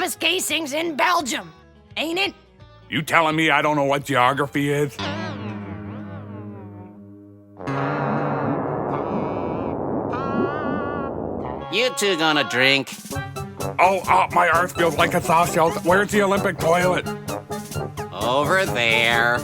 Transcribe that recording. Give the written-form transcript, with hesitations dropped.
deepest casings in Belgium, ain't it? You telling me I don't know what geography is? You two gonna drink? Oh, my earth feels like a soft shell. Where's the Olympic toilet? Over there.